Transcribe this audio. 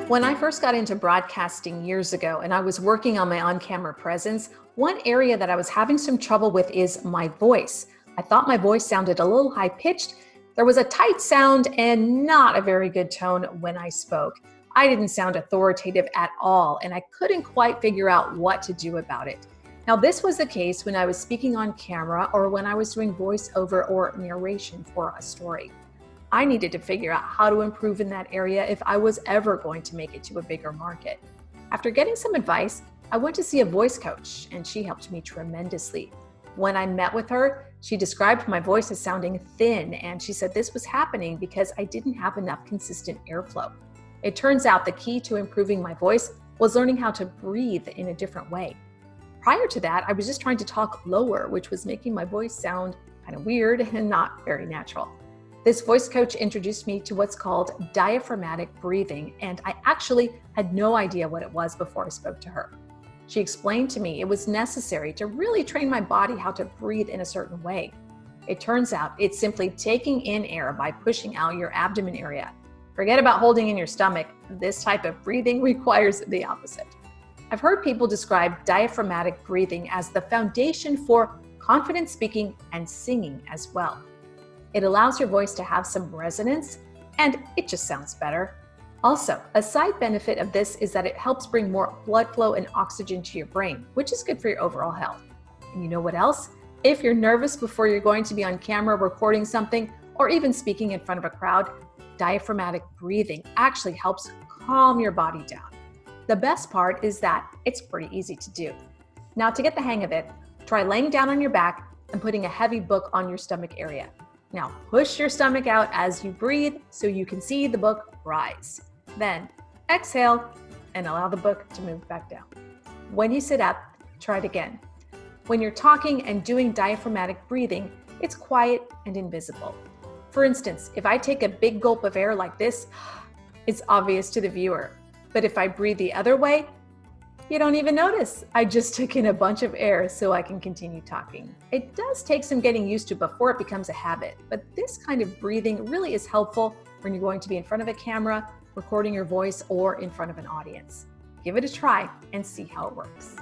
When I first got into broadcasting years ago and I was working on my on-camera presence, one area that I was having some trouble with is my voice. I thought my voice sounded a little high-pitched. There was a tight sound and not a very good tone when I spoke. I didn't sound authoritative at all, and I couldn't quite figure out what to do about it. Now, this was the case when I was speaking on camera or when I was doing voiceover or narration for a story. I needed to figure out how to improve in that area if I was ever going to make it to a bigger market. After getting some advice, I went to see a voice coach, and she helped me tremendously. When I met with her, she described my voice as sounding thin, and she said this was happening because I didn't have enough consistent airflow. It turns out the key to improving my voice was learning how to breathe in a different way. Prior to that, I was just trying to talk lower, which was making my voice sound kind of weird and not very natural. This voice coach introduced me to what's called diaphragmatic breathing, and I actually had no idea what it was before I spoke to her. She explained to me it was necessary to really train my body how to breathe in a certain way. It turns out it's simply taking in air by pushing out your abdomen area. Forget about holding in your stomach. This type of breathing requires the opposite. I've heard people describe diaphragmatic breathing as the foundation for confident speaking and singing as well. It allows your voice to have some resonance, and it just sounds better. Also, a side benefit of this is that it helps bring more blood flow and oxygen to your brain, which is good for your overall health. And you know what else? If you're nervous before you're going to be on camera recording something, or even speaking in front of a crowd, diaphragmatic breathing actually helps calm your body down. The best part is that it's pretty easy to do. Now, to get the hang of it, try laying down on your back and putting a heavy book on your stomach area. Now, push your stomach out as you breathe so you can see the book rise. Then exhale and allow the book to move back down. When you sit up, try it again. When you're talking and doing diaphragmatic breathing, it's quiet and invisible. For instance, if I take a big gulp of air like this, it's obvious to the viewer. But if I breathe the other way, you don't even notice. I just took in a bunch of air so I can continue talking. It does take some getting used to before it becomes a habit, but this kind of breathing really is helpful when you're going to be in front of a camera, recording your voice, or in front of an audience. Give it a try and see how it works.